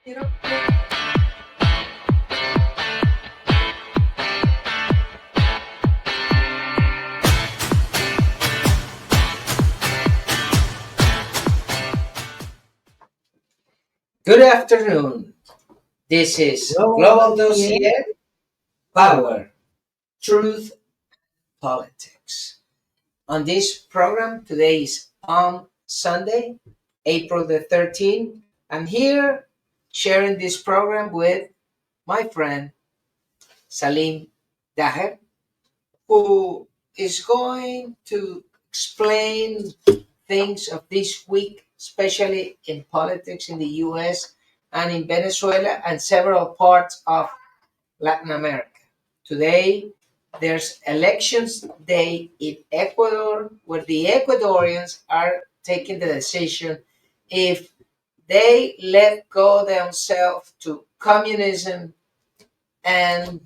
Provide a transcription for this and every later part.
You know, Good afternoon. This is Global Global dossier. Dossier Power, Truth, Politics. On this program, today is Palm Sunday, April the 13th. I'm here sharing this program with my friend Salim Daher, who is going to explain things of this week, especially in politics in the US and in Venezuela and several parts of Latin America. Today, there's elections day in Ecuador where the Ecuadorians are taking the decision if they let go themselves to communism and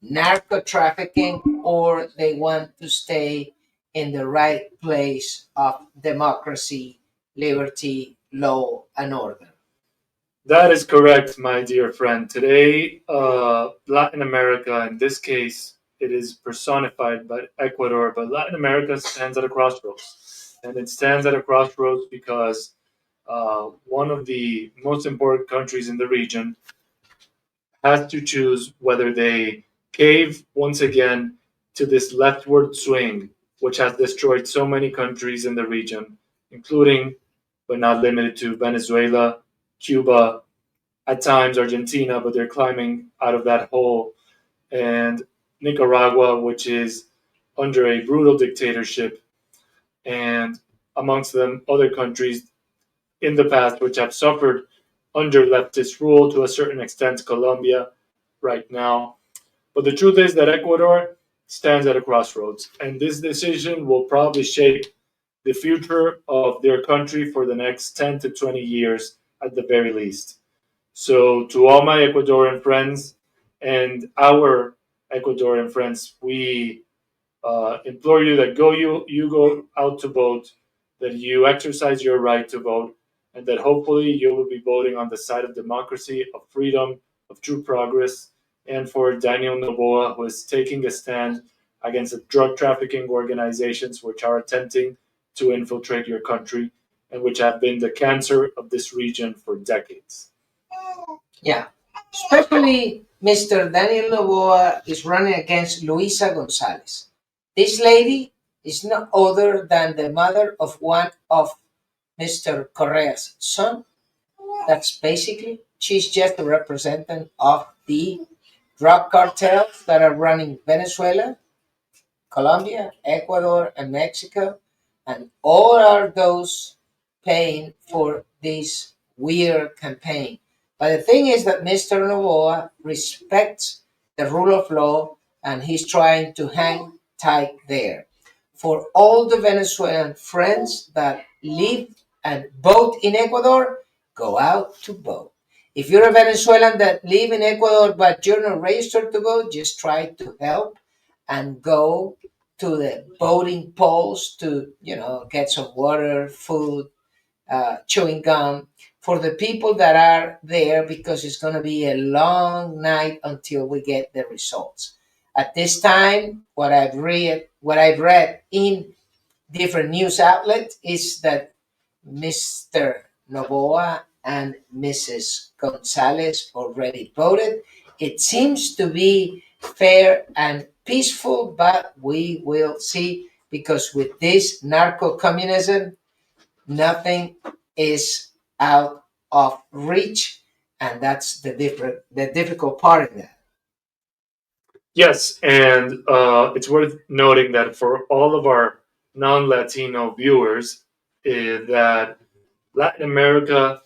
narco trafficking or they want to stay in the right place of democracy, liberty, law, and order. That is correct, my dear friend. Today, Latin America, in this case, it is personified by Ecuador, but Latin America stands at a crossroads. And it stands at a crossroads because one of the most important countries in the region has to choose whether they cave once again to this leftward swing, which has destroyed so many countries in the region, including, but not limited to, Venezuela, Cuba, at times Argentina, but they're climbing out of that hole, and Nicaragua, which is under a brutal dictatorship, and amongst them other countries in the past which have suffered under leftist rule to a certain extent, Colombia right now. But the truth is that Ecuador stands at a crossroads, and this decision will probably shape the future of their country for the next 10 to 20 years at the very least. So, to all my Ecuadorian friends and our Ecuadorian friends, we implore you that you go out to vote, that you exercise your right to vote, and that hopefully you will be voting on the side of democracy, of freedom, of true progress, and for Daniel Noboa, who is taking a stand against the drug trafficking organizations which are attempting to infiltrate your country and which have been the cancer of this region for decades. Yeah, especially Mr. Daniel Noboa is running against Luisa Gonzalez. This lady is no other than the mother of one of Mr. Correa's son. That's basically, she's just a representative of the drug cartels that are running Venezuela, Colombia, Ecuador, and Mexico, and all are those paying for this weird campaign. But the thing is that Mr. Novoa respects the rule of law and he's trying to hang tight there. For all the Venezuelan friends that live and vote in Ecuador, go out to vote. If you're a Venezuelan that live in Ecuador but you're not registered to vote, just try to help and go to the voting polls to get some water, food, chewing gum for the people that are there because it's going to be a long night until we get the results. At this time, what I've read in different news outlets is that Mr. Novoa and Mrs. Gonzalez already voted. It seems to be fair and peaceful, but we will see because with this narco communism, nothing is out of reach, and that's the difficult part in that. Yes, and it's worth noting that for all of our non-Latino viewers, that Latin America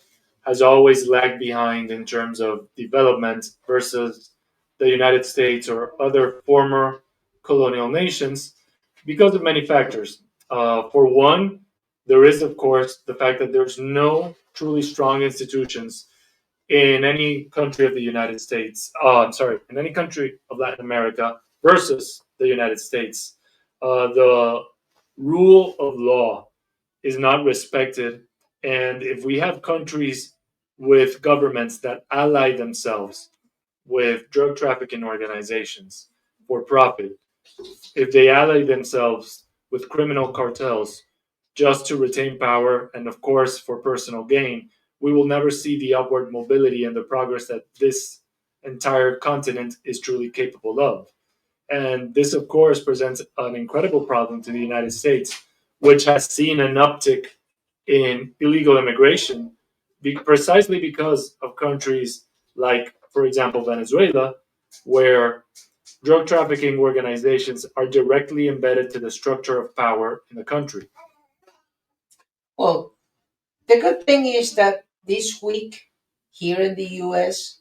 has always lagged behind in terms of development versus the United States or other former colonial nations because of many factors. For one, there is, of course, the fact that there's no truly strong institutions in any country of the United States. I'm sorry, in any country of Latin America versus the United States. The rule of law is not respected. And if we have countries with governments that ally themselves with drug trafficking organizations for profit, if they ally themselves with criminal cartels just to retain power and, of course, for personal gain, we will never see the upward mobility and the progress that this entire continent is truly capable of. And this, of course, presents an incredible problem to the United States, which has seen an uptick in illegal immigration precisely because of countries like, for example, Venezuela, where drug trafficking organizations are directly embedded to the structure of power in the country. Well, the good thing is that this week here in the US,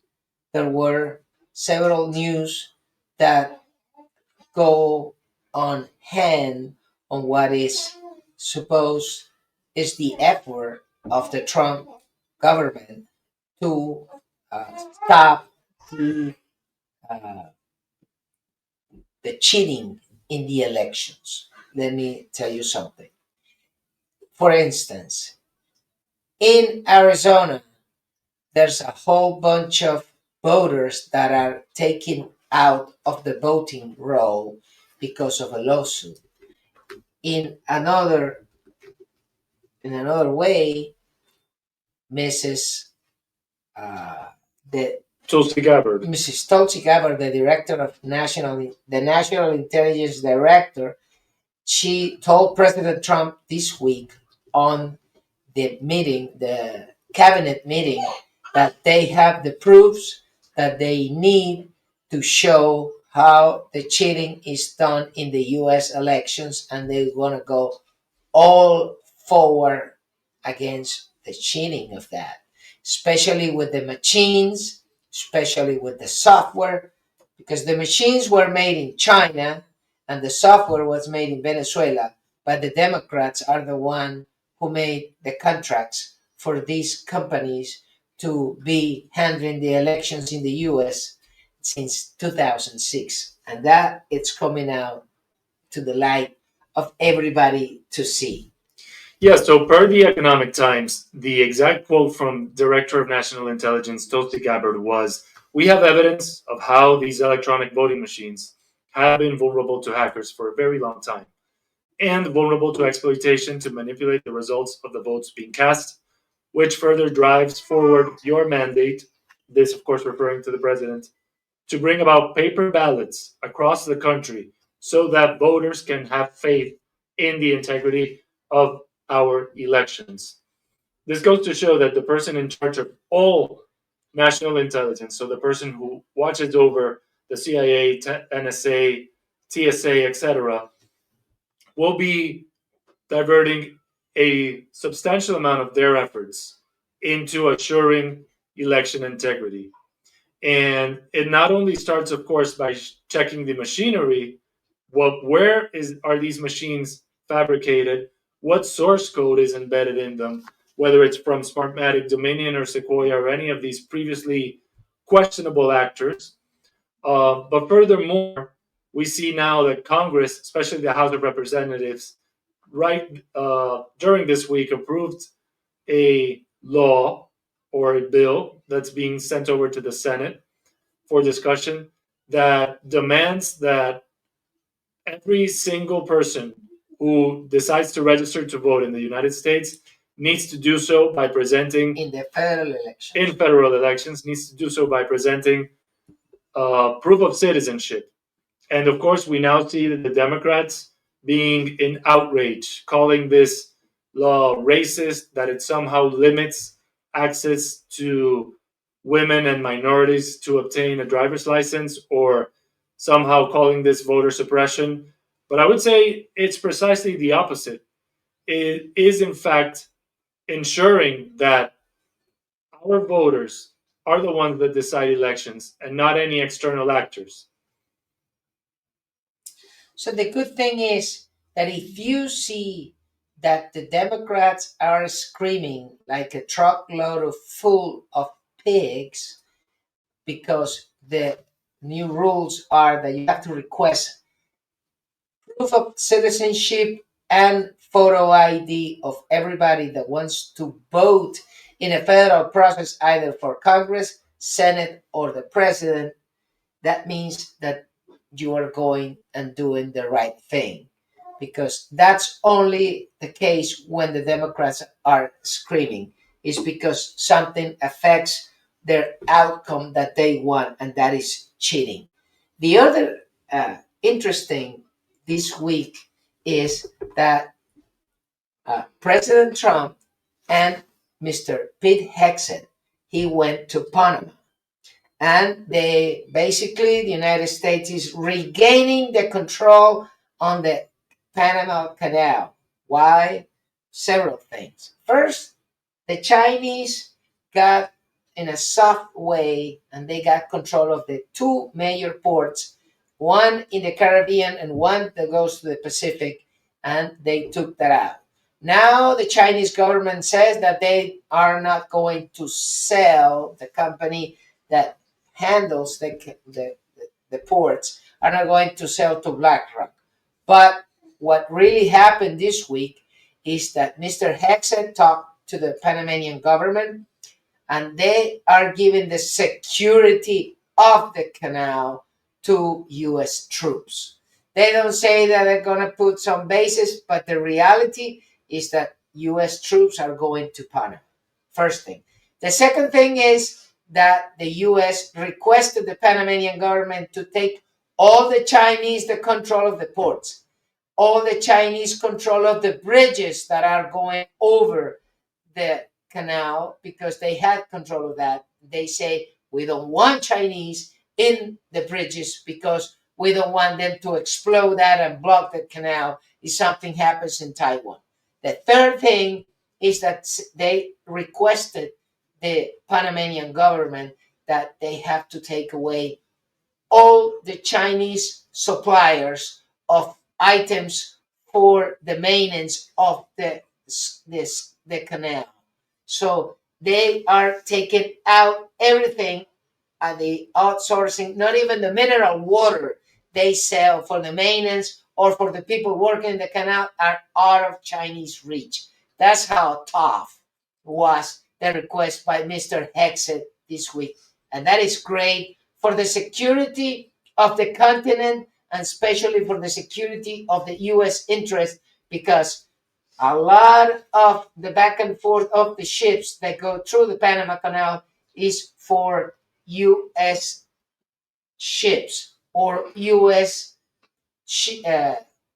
there were several news that go on hand on what is supposed is the effort of the Trump government to stop the, uh, the cheating in the elections. Let me tell you something. For instance, in Arizona, there's a whole bunch of voters that are taken out of the voting roll because of a lawsuit. In another way, Mrs. Uh, the Tulsi Gabbard. Mrs. Tulsi Gabbard, the director of the National Intelligence Director, she told President Trump this week on the cabinet meeting, that they have the proofs that they need to show how the cheating is done in the U.S. elections, and they want to go all forward against the cheating of that, especially with the machines, especially with the software, because the machines were made in China and the software was made in Venezuela, but the Democrats are the one who made the contracts for these companies to be handling the elections in the US since 2006. And that it's coming out to the light of everybody to see. Yeah, so per the Economic Times, the exact quote from Director of National Intelligence Tulsi Gabbard was, "We have evidence of how these electronic voting machines have been vulnerable to hackers for a very long time, and vulnerable to exploitation to manipulate the results of the votes being cast, which further drives forward your mandate," this, of course, referring to the president, "to bring about paper ballots across the country so that voters can have faith in the integrity of our elections." This goes to show that the person in charge of all national intelligence, so the person who watches over the CIA, NSA, TSA, etc., will be diverting a substantial amount of their efforts into assuring election integrity. And it not only starts, of course, by checking the machinery, where are these machines fabricated, what source code is embedded in them, whether it's from Smartmatic, Dominion, or Sequoia, or any of these previously questionable actors. But furthermore, we see now that Congress, especially the House of Representatives, during this week approved a law or a bill that's being sent over to the Senate for discussion that demands that every single person who decides to register to vote in the United States needs to do so by presenting in federal elections, needs to do so by presenting proof of citizenship. And of course, we now see that the Democrats being in outrage, calling this law racist, that it somehow limits access to women and minorities to obtain a driver's license, or somehow calling this voter suppression. But I would say it's precisely the opposite. It is, in fact, ensuring that our voters are the ones that decide elections and not any external actors. So the good thing is that if you see that the Democrats are screaming like a truckload full of pigs, because the new rules are that you have to request proof of citizenship and photo ID of everybody that wants to vote in a federal process, either for Congress, Senate, or the president, that means that you are going and doing the right thing. Because that's only the case when the Democrats are screaming. It's because something affects their outcome that they want, and that is cheating. The other interesting this week is that President Trump and Mr. Pete Hegseth, he went to Panama. And they basically, the United States is regaining the control on the Panama Canal. Why? Several things. First, the Chinese got in a soft way and they got control of the two major ports, one in the Caribbean and one that goes to the Pacific, and they took that out. Now the Chinese government says that they are not going to sell the company that handles the ports, are not going to sell to BlackRock. But what really happened this week is that Mr. Hegseth talked to the Panamanian government, and they are giving the security of the canal to U.S. troops. They don't say that they're going to put some bases, but the reality is that U.S. troops are going to Panama. First thing. The second thing is that the U.S. requested the Panamanian government to take all the Chinese the control of the ports, all the Chinese control of the bridges that are going over the canal, because they had control of that. They say, we don't want Chinese in the bridges because we don't want them to explode that and block the canal if something happens in Taiwan. The third thing is that they requested the Panamanian government that they have to take away all the Chinese suppliers of items for the maintenance of the canal. So they are taking out everything, and the outsourcing, not even the mineral water they sell for the maintenance or for the people working in the canal are out of Chinese reach. That's how tough was the request by Mr. Hegseth this week. And that is great for the security of the continent, and especially for the security of the U.S. interest, because a lot of the back and forth of the ships that go through the Panama Canal is for U.S. ships or U.S.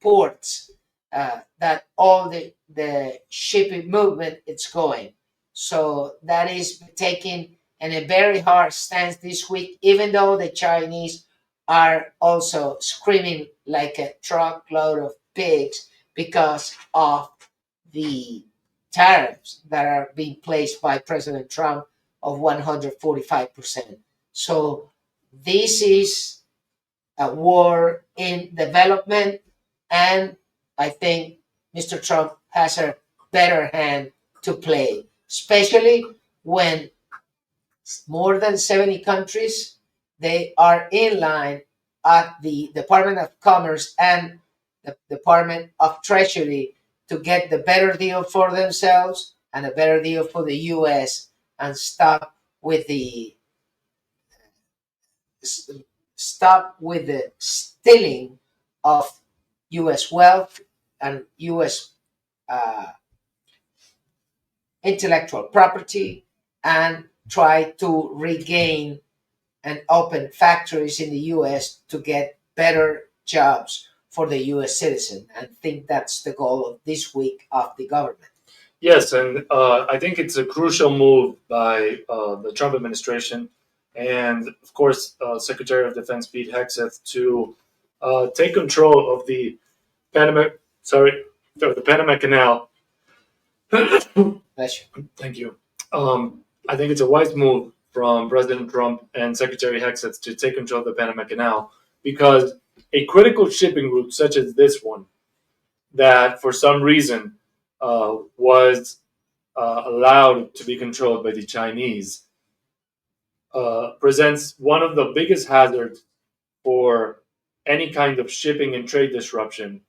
ports, that all the shipping movement it's going. So that is taking in a very hard stance this week, even though the Chinese are also screaming like a truckload of pigs because of the tariffs that are being placed by President Trump of 145%. So this is a war in development, and I think Mr. Trump has a better hand to play, especially when more than 70 countries, they are in line at the Department of Commerce and the Department of Treasury to get the better deal for themselves and a better deal for the U.S. and stop with the stealing of U.S. wealth and U.S. Intellectual property, and try to regain and open factories in the U.S. to get better jobs for the U.S. citizen. And think that's the goal of this week of the government. Yes, and I think it's a crucial move by the Trump administration and, of course, Secretary of Defense Pete Hegseth to take control of the Panama, the Panama Canal. Bless you. Thank you. I think it's a wise move from President Trump and Secretary Hegseth to take control of the Panama Canal, because a critical shipping route such as this one, that for some reason was allowed to be controlled by the Chinese, presents one of the biggest hazards for any kind of shipping and trade disruption,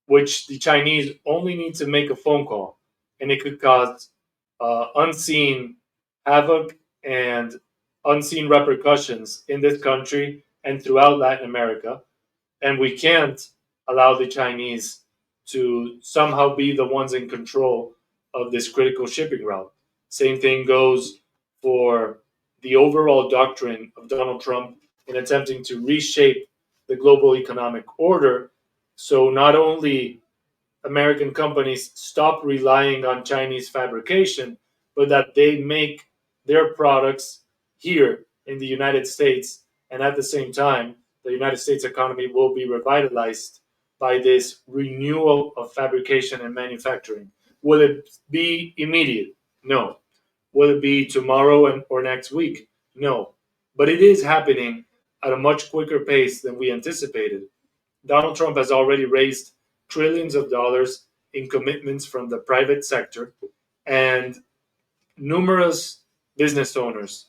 which the Chinese only need to make a phone call, and it could cause unseen havoc and unseen repercussions in this country and throughout Latin America. And we can't allow the Chinese to somehow be the ones in control of this critical shipping route. Same thing goes for the overall doctrine of Donald Trump in attempting to reshape the global economic order. So not only American companies stop relying on Chinese fabrication, but that they make their products here in the United States. And at the same time, the United States economy will be revitalized by this renewal of fabrication and manufacturing. Will it be immediate? No. Will it be tomorrow or next week? No. But it is happening at a much quicker pace than we anticipated. Donald Trump has already raised trillions of dollars in commitments from the private sector, and numerous business owners,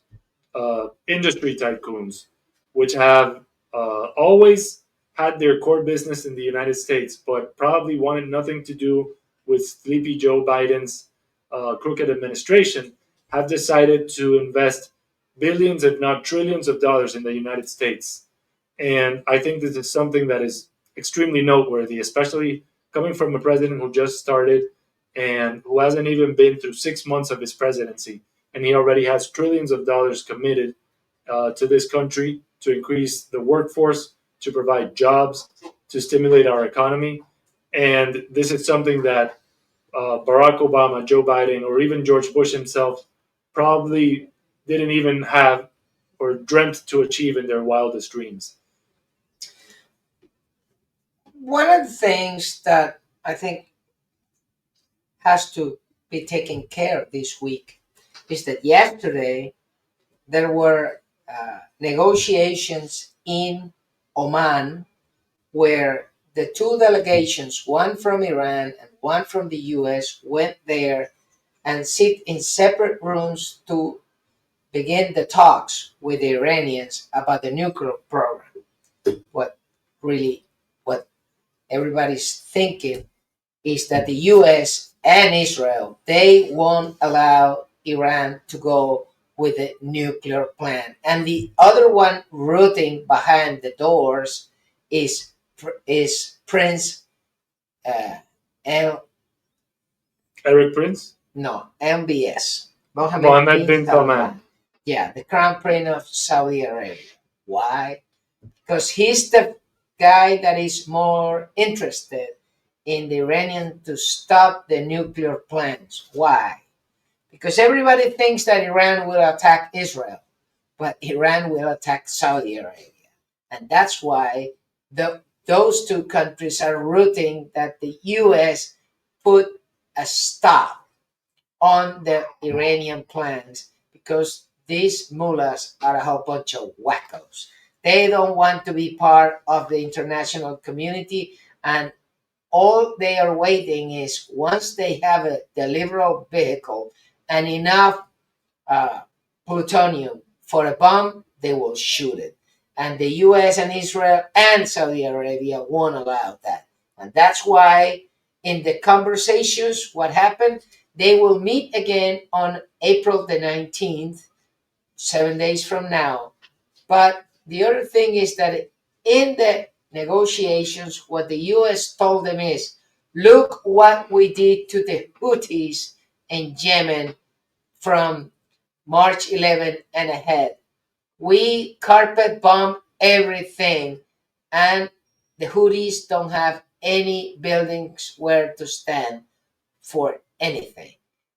industry tycoons, which have always had their core business in the United States, but probably wanted nothing to do with sleepy Joe Biden's crooked administration, have decided to invest billions, if not trillions, of dollars in the United States. And I think this is something that is extremely noteworthy, especially coming from a president who just started and who hasn't even been through 6 months of his presidency. And he already has trillions of dollars committed to this country to increase the workforce, to provide jobs, to stimulate our economy. And this is something that Barack Obama, Joe Biden, or even George Bush himself probably didn't even have or dreamt to achieve in their wildest dreams. One of the things that I think has to be taken care of this week is that yesterday there were negotiations in Oman where the two delegations, one from Iran and one from the US, went there and sit in separate rooms to begin the talks with the Iranians about the nuclear program. What really, what everybody's thinking is that the US and Israel, they won't allow Iran to go with a nuclear plan. And the other one rooting behind the doors is Prince L. Eric Prince? No, MBS. Mohammed bin Salman. Yeah, the Crown Prince of Saudi Arabia. Why? Because he's the guy that is more interested in the Iranian to stop the nuclear plans. Why? Because everybody thinks that Iran will attack Israel, but Iran will attack Saudi Arabia. And that's why those two countries are rooting that the US put a stop on the Iranian plans, because these mullahs are a whole bunch of wackos. They don't want to be part of the international community, and all they are waiting is once they have a deliverable vehicle and enough plutonium for a bomb, they will shoot it. And the US and Israel and Saudi Arabia won't allow that. And that's why in the conversations, what happened, they will meet again on April the 19th, 7 days from now. But the other thing is that in the negotiations, what the US told them is, look what we did to the Houthis in Yemen from March 11 and ahead. We carpet bomb everything, and the Houthis don't have any buildings where to stand for anything.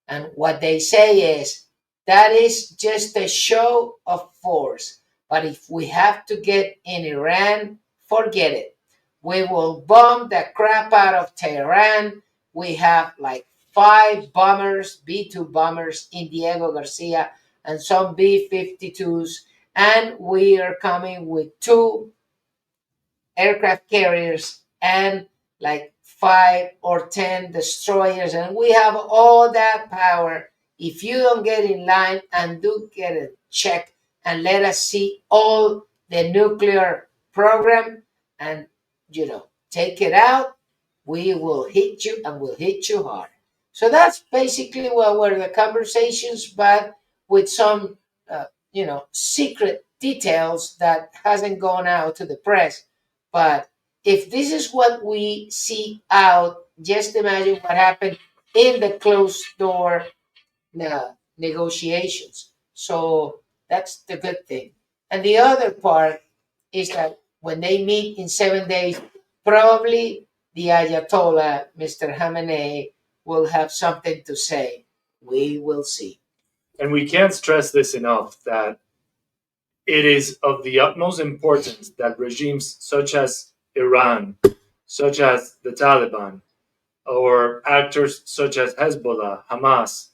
And what they say is, that is just a show of force. But if we have to get in Iran, forget it. We will bomb the crap out of Tehran. We have like 5 bombers, B-2 bombers in Diego Garcia, and some B-52s. And we are coming with 2 aircraft carriers and like 5 or 10 destroyers. And we have all that power. If you don't get in line and do get a check and let us see all the nuclear program and, take it out, we will hit you, and we'll hit you hard. So that's basically what were the conversations, but with some, secret details that hasn't gone out to the press. But if this is what we see out, just imagine what happened in the closed door negotiations. So that's the good thing. And the other part is that when they meet in 7 days, probably the Ayatollah, Mr. Khamenei, will have something to say. We will see. And we can't stress this enough that it is of the utmost importance that regimes such as Iran, such as the Taliban, or actors such as Hezbollah, Hamas,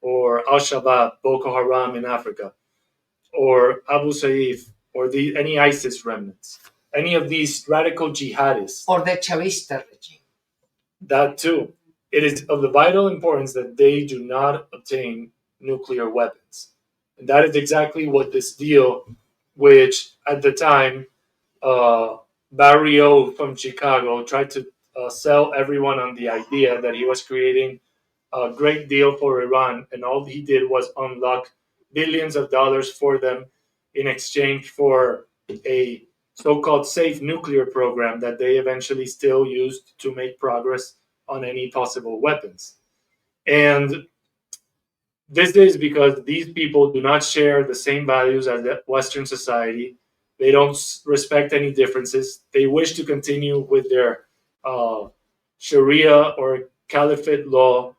or Al Shabaab, Boko Haram in Africa, or Abu Sayyaf, or any ISIS remnants, any of these radical jihadists, or the Chavista regime. That too. It is of the vital importance that they do not obtain nuclear weapons. And that is exactly what this deal, which at the time, Barrio from Chicago tried to sell everyone on the idea that he was creating a great deal for Iran, and all he did was unlock billions of dollars for them in exchange for a so-called safe nuclear program that they eventually still used to make progress on any possible weapons. And this is because these people do not share the same values as the Western society. They don't respect any differences. They wish to continue with their Sharia or Caliphate law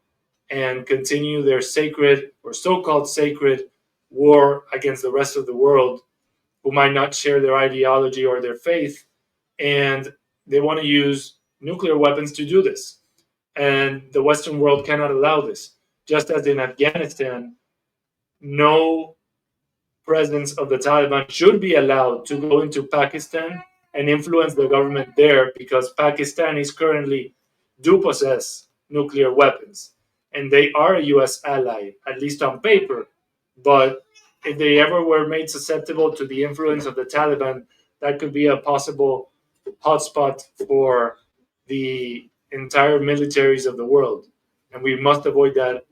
and continue their sacred or so-called sacred war against the rest of the world who might not share their ideology or their faith, and they want to use nuclear weapons to do this. And the Western world cannot allow this. Just as in Afghanistan, no presence of the Taliban should be allowed to go into Pakistan and influence the government there, because Pakistanis currently do possess nuclear weapons and they are a US ally, at least on paper. But if they ever were made susceptible to the influence of the Taliban, that could be a possible hotspot for the entire militaries of the world. And we must avoid that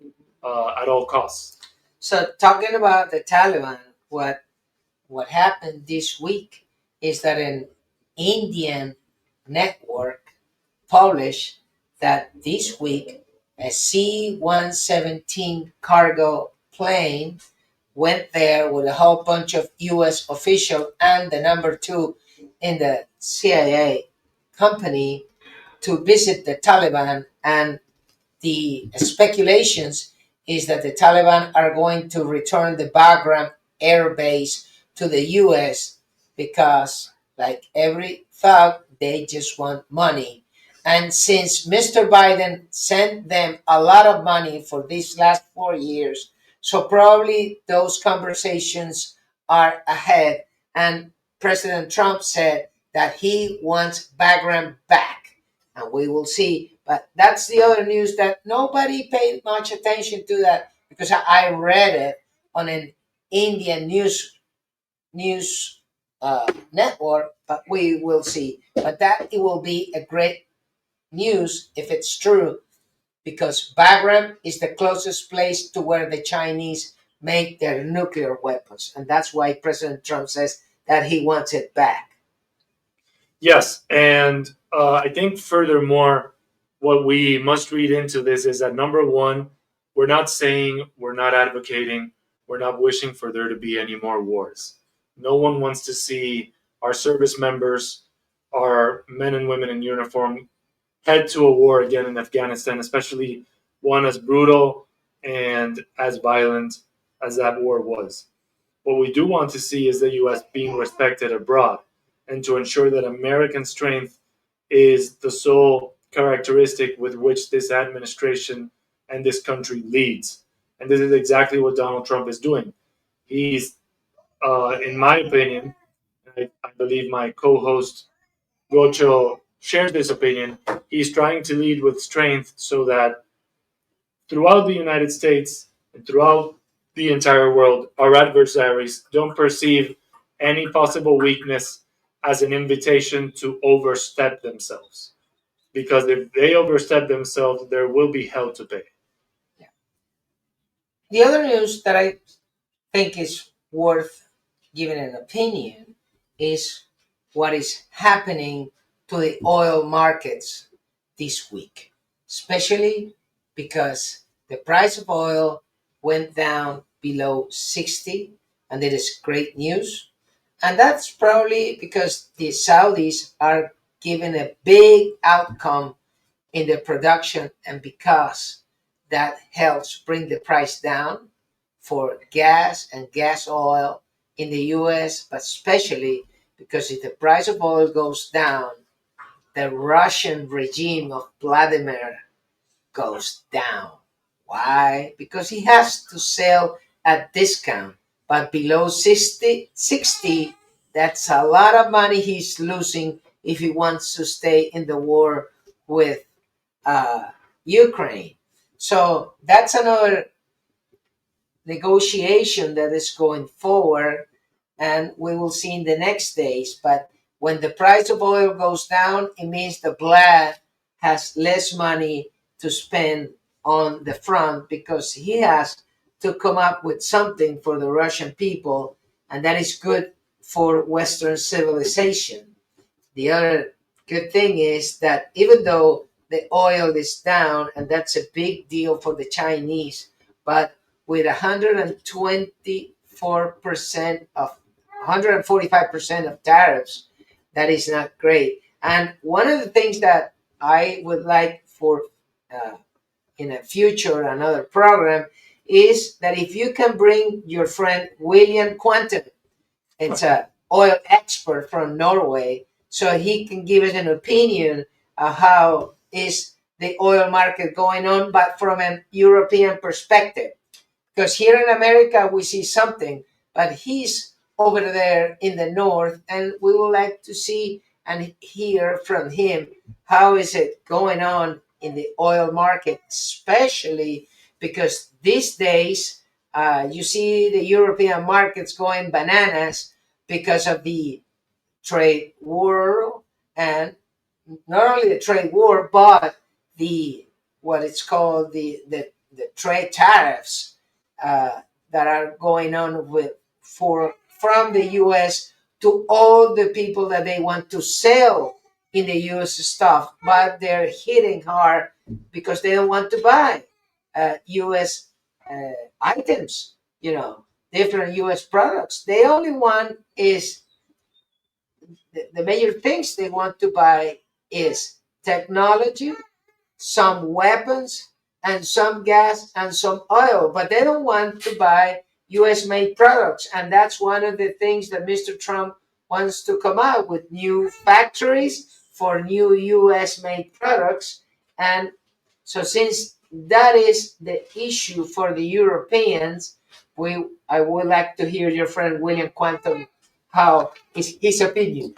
at all costs. So talking about the Taliban, what happened this week is that an Indian network published that this week a C-117 cargo plane went there with a whole bunch of U.S. officials and the number two in the CIA company to visit the Taliban, and the speculations is that the Taliban are going to return the Bagram air base to the U.S. because, like every thug, they just want money. And since Mr. Biden sent them a lot of money for these last 4 years, so probably those conversations are ahead. And President Trump said that he wants Bagram back, and we will see. But that's the other news that nobody paid much attention to, that because I read it on an Indian news network. But we will see. But that it will be a great news if it's true, because Bagram is the closest place to where the Chinese make their nuclear weapons, and that's why President Trump says that he wants it back. Yes, and I think furthermore, what we must read into this is that number one, we're not saying, we're not advocating, we're not wishing for there to be any more wars. No one wants to see our service members, our men and women in uniform, head to a war again in Afghanistan, especially one as brutal and as violent as that war was. What we do want to see is the U.S. being respected abroad, and to ensure that American strength is the sole characteristic with which this administration and this country leads. And this is exactly what Donald Trump is doing. He's, in my opinion, I believe my co host Gocho shares this opinion, he's trying to lead with strength so that throughout the United States and throughout the entire world, our adversaries don't perceive any possible weakness as an invitation to overstep themselves. Because if they overstep themselves, there will be hell to pay. The other news that I think is worth giving an opinion is what is happening to the oil markets this week, especially because the price of oil went down below 60, and it is great news. And that's probably because the Saudis are given a big outcome in the production, and because that helps bring the price down for gas and gas oil in the US, but especially because if the price of oil goes down, the Russian regime of Vladimir goes down. Why? Because he has to sell at discount, but below 60, that's a lot of money he's losing if he wants to stay in the war with uh, Ukraine. So that's another negotiation that is going forward, and we will see in the next days. But when the price of oil goes down, it means the Vlad has less money to spend on the front because he has to come up with something for the Russian people, and that is good for Western civilization. The other good thing is that even though the oil is down, and that's a big deal for the Chinese, but with 124% of 145% of tariffs, that is not great. And one of the things that I would like for uh, in a future another program is that if you can bring your friend William Quantum, it's a oil expert from Norway, so he can give us an opinion of how is the oil market going on, but from an European perspective. Because here in America we see something, but he's over there in the north, and we would like to see and hear from him how is it going on in the oil market, especially because these days you see the European markets going bananas because of the trade war, and not only the trade war, but the what it's called the trade tariffs that are going on with for from the U.S. to all the people that they want to sell in the U.S. stuff, but they're hitting hard because they don't want to buy U.S. Items, different U.S. products. The only one is the major things they want to buy is technology, some weapons, and some gas and some oil, but they don't want to buy US made products. And that's one of the things that Mr. Trump wants to come out with new factories for new US made products. And so, since that is the issue for the Europeans, I would like to hear your friend William Quantum how is his opinion.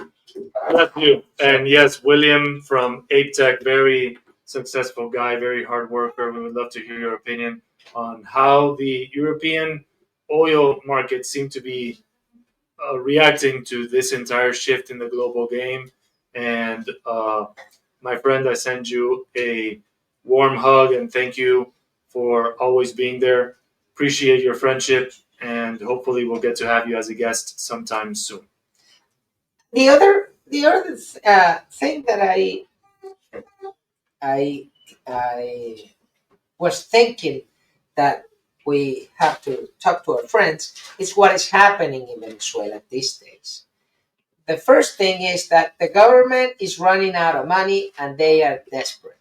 That's you. And yes, William from APTEC, very successful guy, very hard worker. We would love to hear your opinion on how the European oil markets seem to be reacting to this entire shift in the global game. And my friend, I send you a warm hug and thank you for always being there. Appreciate your friendship, and hopefully we'll get to have you as a guest sometime soon. The other thing that I I was thinking that we have to talk to our friends is what is happening in Venezuela these days. The first thing is that the government is running out of money and they are desperate.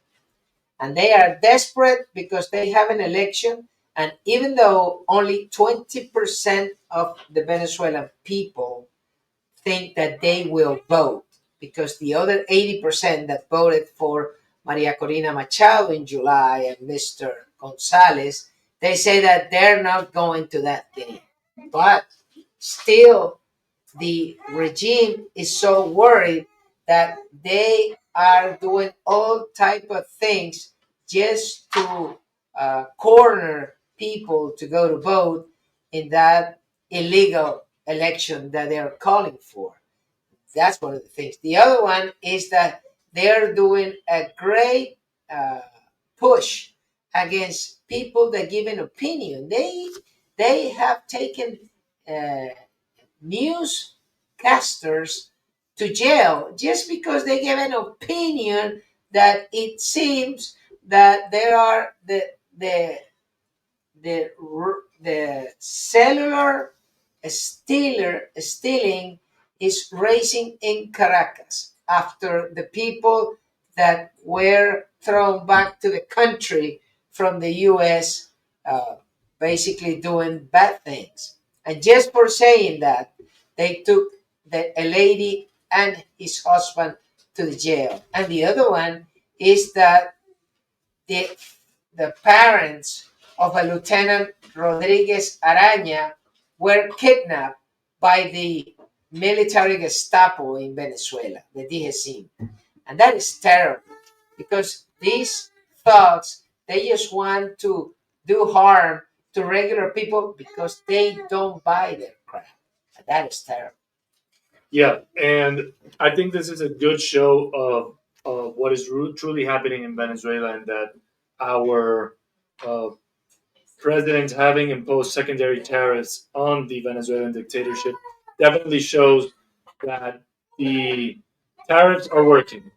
And they are desperate because they have an election. And even though only 20% of the Venezuelan people think that they will vote, because the other 80% that voted for Maria Corina Machado in July and Mr. Gonzalez, they say that they're not going to that thing. But still, the regime is so worried that they are doing all type of things just to corner people to go to vote in that illegal election that they are calling for. That's one of the things. The other one is that they're doing a great uh, push against people that give an opinion. They have taken newscasters to jail just because they give an opinion that it seems that there are the cellular stealing is raising in Caracas after the people that were thrown back to the country from the US basically doing bad things. And just for saying that, they took a lady and his husband to the jail. And the other one is that the, the parents of a Lieutenant Rodriguez Araña were kidnapped by the military Gestapo in Venezuela, the DSM. And that is terrible because these thugs, they just want to do harm to regular people because they don't buy their crap. And that is terrible. Yeah, and I think this is a good show of what is truly happening in Venezuela, and that our uh, president having imposed secondary tariffs on the Venezuelan dictatorship definitely shows that the tariffs are working.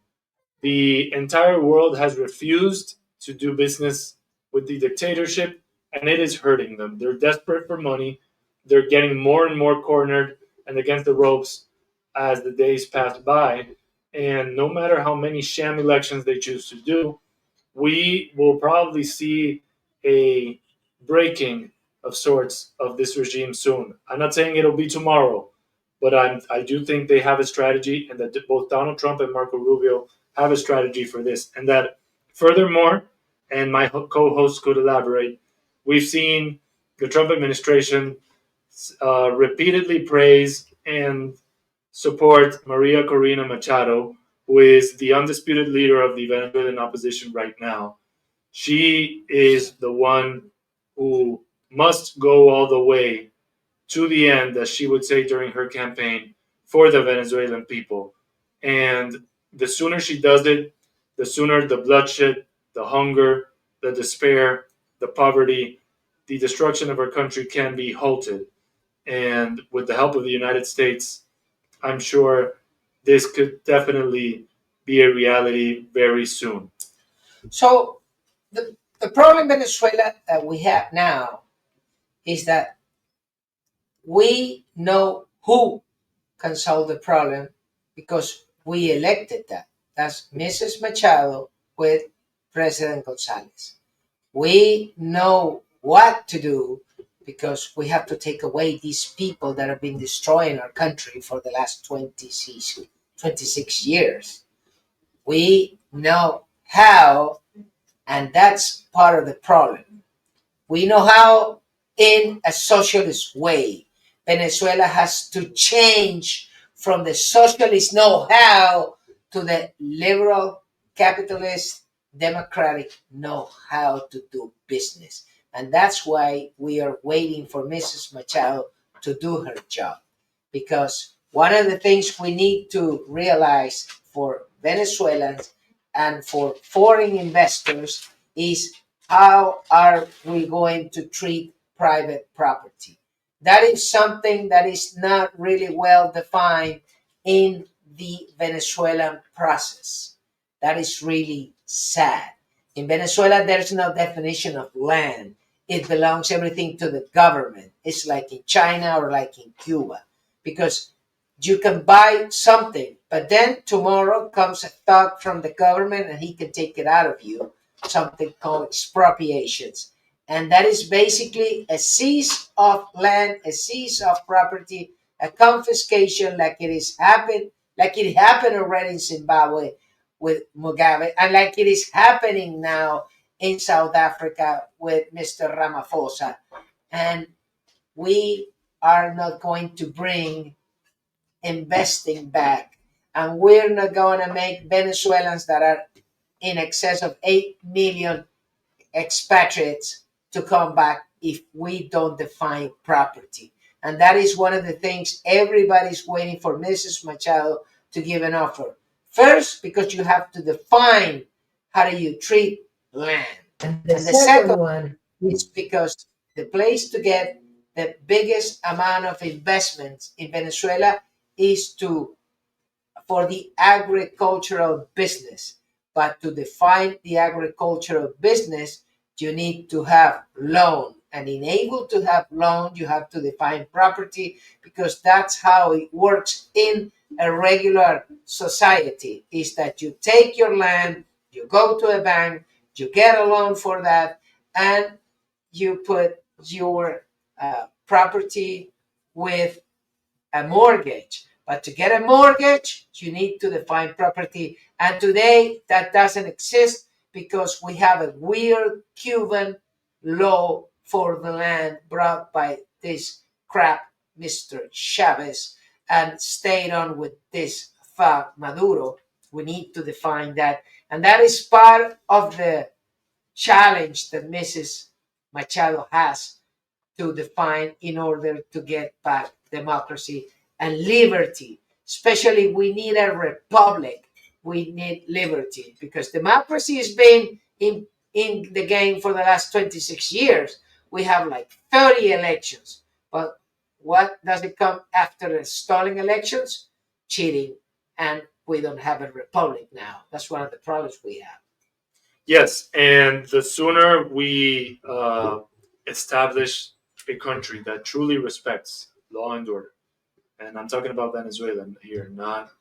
The entire world has refused to do business with the dictatorship, and it is hurting them. They're desperate for money. They're getting more and more cornered and against the ropes as the days pass by. And no matter how many sham elections they choose to do, we will probably see a breaking of sorts of this regime soon. I'm not saying it'll be tomorrow, but I do think they have a strategy, and that both Donald Trump and Marco Rubio have a strategy for this. And that, furthermore, and my co-host could elaborate, we've seen the Trump administration repeatedly praise and support Maria Corina Machado, who is the undisputed leader of the Venezuelan opposition right now. She is the one who must go all the way to the end, as she would say during her campaign, for the Venezuelan people. And the sooner she does it, the sooner the bloodshed, the hunger, the despair, the poverty, the destruction of our country can be halted. And with the help of the United States, I'm sure this could definitely be a reality very soon. So the problem in Venezuela that we have now is that we know who can solve the problem because we elected that. That's Mrs. Machado with President Gonzalez. We know what to do because we have to take away these people that have been destroying our country for the last 26 years. We know how, and that's part of the problem. We know how in a socialist way. Venezuela has to change from the socialist know-how to the liberal, capitalist, democratic know-how to do business. And that's why we are waiting for Mrs. Machado to do her job. Because one of the things we need to realize for Venezuelans and for foreign investors is how are we going to treat private property? That is something that is not really well defined in the Venezuelan process. That is really sad. In Venezuela, there's no definition of land. It belongs everything to the government. It's like in China or like in Cuba. Because you can buy something, but then tomorrow comes a thug from the government and he can take it out of you, something called expropriations. And that is basically a seize of land, a seize of property, a confiscation like it happened already in Zimbabwe with Mugabe, and like it is happening now in South Africa with Mr. Ramaphosa. And we are not going to bring investing back. And we're not going to make Venezuelans that are in excess of 8 million expatriates to come back if we don't define property. And that is one of the things everybody's waiting for Mrs. Machado to give an offer. First, because you have to define how do you treat land. And the second one is because the place to get the biggest amount of investments in Venezuela is for the agricultural business. But to define the agricultural business, you need to have loan. And in able to have loan, you have to define property, because that's how it works in a regular society, is that you take your land, you go to a bank, you get a loan for that, and you put your property with a mortgage. But to get a mortgage, you need to define property. And today that doesn't exist because we have a weird Cuban law for the land brought by this crap, Mr. Chavez, and stayed on with this thug Maduro. We need to define that. And that is part of the challenge that Mrs. Machado has to define in order to get back democracy and liberty. Especially, we need a republic. We need liberty, because democracy has been in the game for the last 26 years. We have like 30 elections. But what does it come after stalling elections? Cheating. And we don't have a republic now. That's one of the problems we have. Yes, and the sooner we establish a country that truly respects law and order, and I'm talking about Venezuela here, not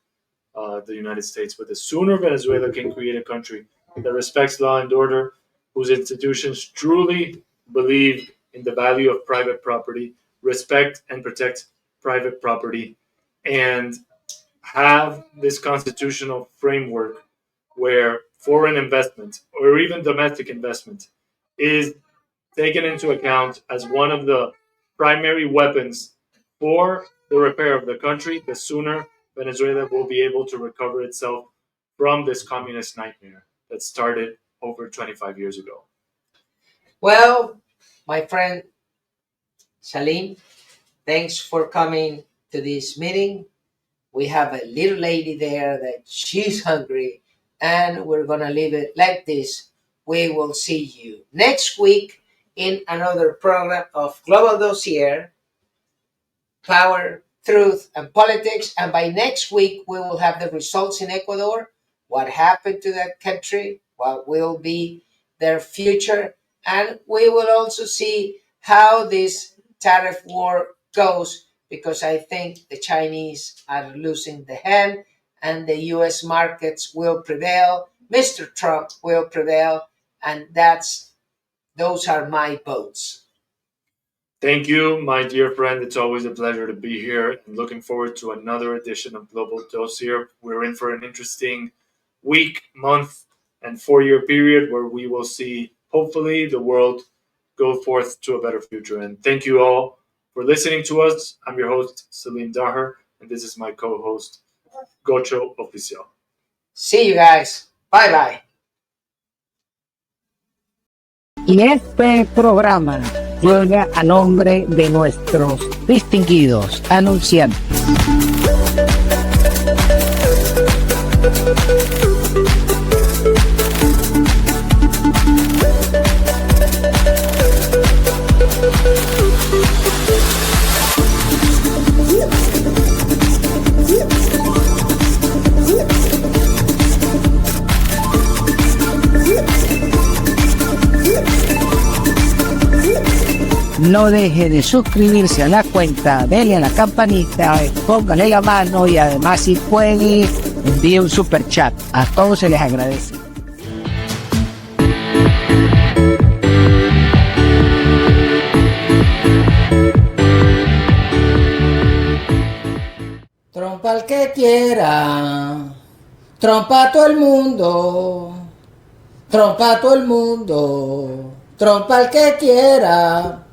the United States, but the sooner Venezuela can create a country that respects law and order, whose institutions truly believe in the value of private property, respect and protect private property, and have this constitutional framework where foreign investment or even domestic investment is taken into account as one of the primary weapons for the repair of the country, the sooner Venezuela will be able to recover itself from this communist nightmare that started over 25 years ago. Well, my friend Salim, thanks for coming to this meeting. We have a little lady there that she's hungry, and we're going to leave it like this. We will see you next week in another program of Global Dossier, Power, Truth, and Politics. And by next week, we will have the results in Ecuador, what happened to that country, what will be their future, and we will also see how this tariff war goes, because I think the Chinese are losing the hand and the US markets will prevail. Mr. Trump will prevail, and those are my votes. Thank you, my dear friend. It's always a pleasure to be here, and looking forward to another edition of Global Dossier. We're in for an interesting week, month, and 4-year period where we will see, hopefully, the world go forth to a better future. And thank you all for listening to us. I'm your host, Salim Daher, and this is my co-host, Gocho.Oficial. See you guys. Bye-bye. Y este programa llega a nombre de nuestros distinguidos anunciantes. No deje de suscribirse a la cuenta, denle a la campanita, póngale la mano y además si puede envíe un super chat. A todos se les agradece. Trompa al que quiera, trompa a todo el mundo, trompa a todo el mundo, trompa al que quiera.